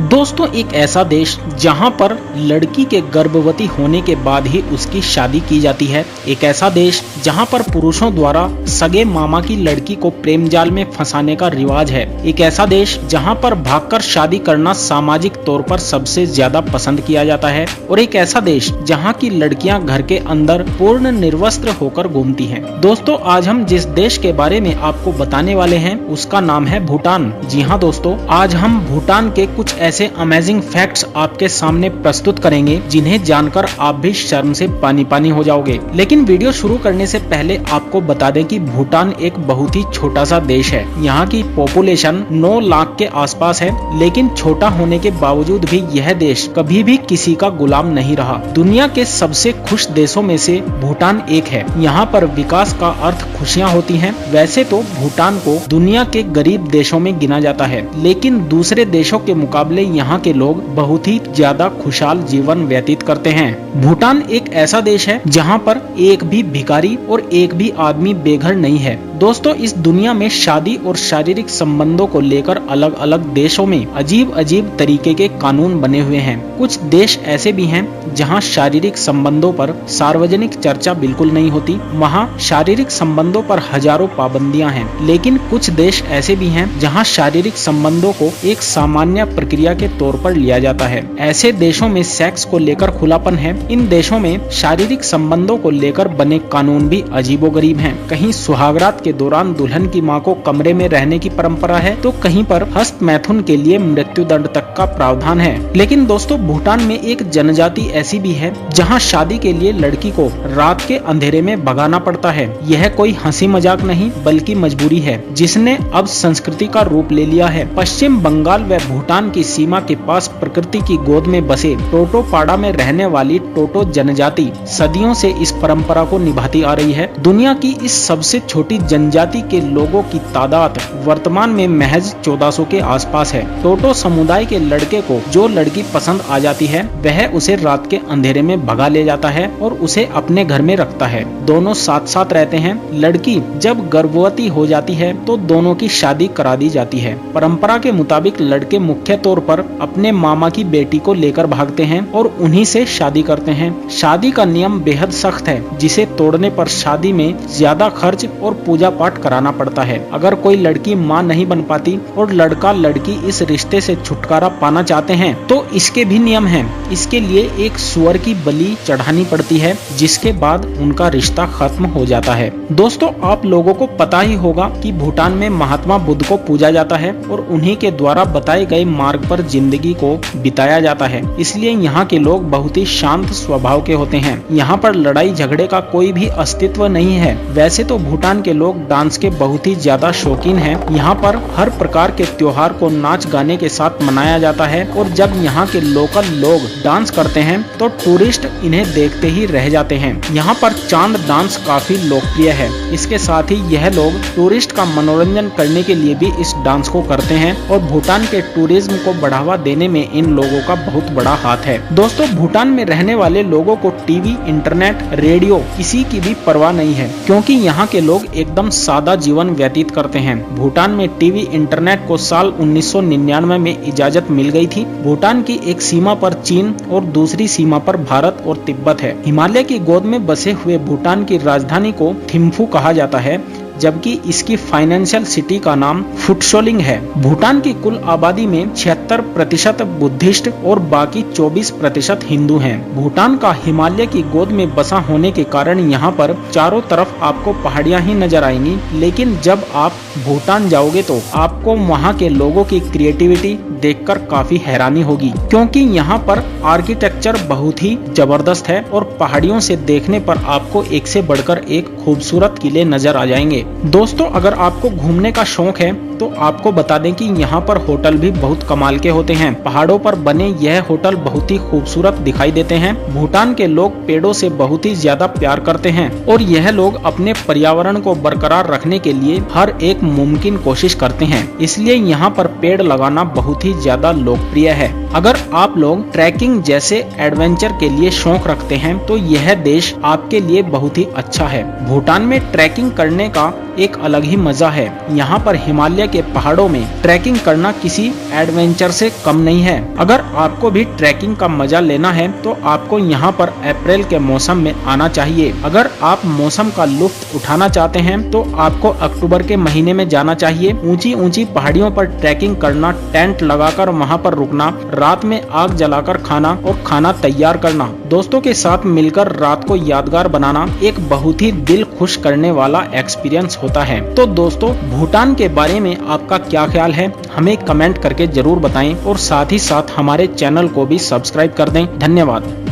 दोस्तों, एक ऐसा देश जहां पर लड़की के गर्भवती होने के बाद ही उसकी शादी की जाती है। एक ऐसा देश जहां पर पुरुषों द्वारा सगे मामा की लड़की को प्रेम जाल में फंसाने का रिवाज है। एक ऐसा देश जहां पर भागकर शादी करना सामाजिक तौर पर सबसे ज्यादा पसंद किया जाता है। और एक ऐसा देश जहां की लड़कियां घर के अंदर पूर्ण निर्वस्त्र होकर घूमती हैं। दोस्तों, आज हम जिस देश के बारे में आपको बताने वाले हैं उसका नाम है भूटान। जी हाँ दोस्तों, आज हम भूटान के कुछ ऐसे अमेजिंग फैक्ट्स आपके सामने प्रस्तुत करेंगे जिन्हें जानकर आप भी शर्म से पानी पानी हो जाओगे। लेकिन वीडियो शुरू करने से पहले आपको बता दें कि भूटान एक बहुत ही छोटा सा देश है। यहाँ की पॉपुलेशन 9 लाख के आसपास है, लेकिन छोटा होने के बावजूद भी यह देश कभी भी किसी का गुलाम नहीं रहा। दुनिया के सबसे खुश देशों में से भूटान एक है। यहाँ पर विकास का अर्थ खुशियाँ होती हैं। वैसे तो भूटान को दुनिया के गरीब देशों में गिना जाता है, लेकिन दूसरे देशों के मुकाबले यहाँ के लोग बहुत ही ज्यादा खुशहाल जीवन व्यतीत करते हैं। भूटान एक ऐसा देश है जहाँ पर एक भी भिखारी और एक भी आदमी बेघर नहीं है। दोस्तों, इस दुनिया में शादी और शारीरिक संबंधों को लेकर अलग अलग देशों में अजीब अजीब तरीके के कानून बने हुए हैं। कुछ देश ऐसे भी हैं जहां शारीरिक संबंधों पर सार्वजनिक चर्चा बिल्कुल नहीं होती। वहां शारीरिक संबंधों पर हजारों पाबंदियां हैं। लेकिन कुछ देश ऐसे भी हैं जहां शारीरिक संबंधों को एक सामान्य प्रक्रिया के तौर पर लिया जाता है। ऐसे देशों में सेक्स को लेकर खुलापन है। इन देशों में शारीरिक संबंधों को लेकर बने कानून भी अजीबोगरीब हैं। कहीं सुहागरात के दौरान दुल्हन की मां को कमरे में रहने की परंपरा है, तो कहीं पर हस्त मैथुन के लिए मृत्यु दंड तक का प्रावधान है। लेकिन दोस्तों, भूटान में एक जनजाति ऐसी भी है जहां शादी के लिए लड़की को रात के अंधेरे में भगाना पड़ता है। यह कोई हंसी मजाक नहीं बल्कि मजबूरी है, जिसने अब संस्कृति का रूप ले लिया है। पश्चिम बंगाल व भूटान की सीमा के पास प्रकृति की गोद में बसे टोटोपाड़ा में रहने वाली टोटो जनजाति सदियों से इस परंपरा को निभाती आ रही है। दुनिया की इस सबसे छोटी जनजाति के लोगों की तादाद वर्तमान में महज 1400 के आसपास है। टोटो समुदाय के लड़के को जो लड़की पसंद आ जाती है वह उसे रात के अंधेरे में भगा ले जाता है और उसे अपने घर में रखता है। दोनों साथ साथ रहते हैं। लड़की जब गर्भवती हो जाती है तो दोनों की शादी करा दी जाती है। परंपरा के मुताबिक लड़के मुख्य तौर पर अपने मामा की बेटी को लेकर भागते हैं और उन्हीं से शादी करते हैं। शादी का नियम बेहद सख्त है, जिसे तोड़ने पर शादी में ज्यादा खर्च और पूजा पाठ कराना पड़ता है। अगर कोई लड़की मां नहीं बन पाती और लड़का लड़की इस रिश्ते से छुटकारा पाना चाहते हैं तो इसके भी नियम हैं। इसके लिए एक सुअर की बलि चढ़ानी पड़ती है, जिसके बाद उनका रिश्ता खत्म हो जाता है। दोस्तों, आप लोगों को पता ही होगा कि भूटान में महात्मा बुद्ध को पूजा जाता है और उन्हीं के द्वारा बताए गए मार्ग पर जिंदगी को बिताया जाता है। इसलिए यहाँ के लोग बहुत ही शांत स्वभाव के होते हैं। यहाँ पर लड़ाई झगड़े का कोई भी अस्तित्व नहीं है। वैसे तो भूटान के लोग डांस के बहुत ही ज्यादा शौकीन हैं। यहाँ पर हर प्रकार के त्योहार को नाच गाने के साथ मनाया जाता है और जब यहाँ के लोकल लोग डांस करते हैं तो टूरिस्ट इन्हें देखते ही रह जाते हैं। यहाँ पर चांद डांस काफी लोकप्रिय है। इसके साथ ही यह लोग टूरिस्ट का मनोरंजन करने के लिए भी इस डांस को करते हैं और भूटान के टूरिज्म को बढ़ावा देने में इन लोगों का बहुत बड़ा हाथ है। दोस्तों, भूटान में रहने वाले लोगों को टीवी, इंटरनेट, रेडियो किसी की भी परवाह नहीं है, क्योंकि यहाँ के लोग एकदम सादा जीवन व्यतीत करते हैं। भूटान में टीवी, इंटरनेट को साल 1999 में इजाजत मिल गई थी। भूटान की एक सीमा पर चीन और दूसरी सीमा पर भारत और तिब्बत है। हिमालय की गोद में बसे हुए भूटान की राजधानी को थिम्फू कहा जाता है, जबकि इसकी फाइनेंशियल सिटी का नाम फुटसोलिंग है। भूटान की कुल आबादी में 76% बुद्धिस्ट और बाकी 24% हिंदू हैं। भूटान का हिमालय की गोद में बसा होने के कारण यहाँ पर चारों तरफ आपको पहाड़ियाँ ही नजर आएंगी। लेकिन जब आप भूटान जाओगे तो आपको वहाँ के लोगों की क्रिएटिविटी देखकर काफी हैरानी होगी, क्योंकि यहाँ पर आर्किटेक्चर बहुत ही जबरदस्त है और पहाड़ियों से देखने पर आपको एक से बढ़कर एक खूबसूरत किले नजर आ जाएंगे। दोस्तों, अगर आपको घूमने का शौक है तो आपको बता दें कि यहाँ पर होटल भी बहुत कमाल के होते हैं। पहाड़ों पर बने यह होटल बहुत ही खूबसूरत दिखाई देते हैं। भूटान के लोग पेड़ों से बहुत ही ज्यादा प्यार करते हैं और यह लोग अपने पर्यावरण को बरकरार रखने के लिए हर एक मुमकिन कोशिश करते हैं। इसलिए यहाँ पर पेड़ लगाना बहुत ही ज्यादा लोकप्रिय है। अगर आप लोग ट्रैकिंग जैसे एडवेंचर के लिए शौक रखते हैं तो यह देश आपके लिए बहुत ही अच्छा है। भूटान में ट्रैकिंग करने का एक अलग ही मजा है। यहाँ पर हिमालय के पहाड़ों में ट्रैकिंग करना किसी एडवेंचर से कम नहीं है। अगर आपको भी ट्रैकिंग का मजा लेना है तो आपको यहाँ पर अप्रैल के मौसम में आना चाहिए। अगर आप मौसम का लुत्फ उठाना चाहते हैं तो आपको अक्टूबर के महीने में जाना चाहिए। ऊंची ऊंची पहाड़ियों पर ट्रैकिंग करना, टेंट लगाकर वहाँ पर रुकना, रात में आग जलाकर खाना और खाना तैयार करना, दोस्तों के साथ मिलकर रात को यादगार बनाना एक बहुत ही दिल खुश करने वाला एक्सपीरियंस होता है। तो दोस्तों, भूटान के बारे में आपका क्या ख्याल है, हमें कमेंट करके जरूर बताएं और साथ ही साथ हमारे चैनल को भी सब्सक्राइब कर दें। धन्यवाद।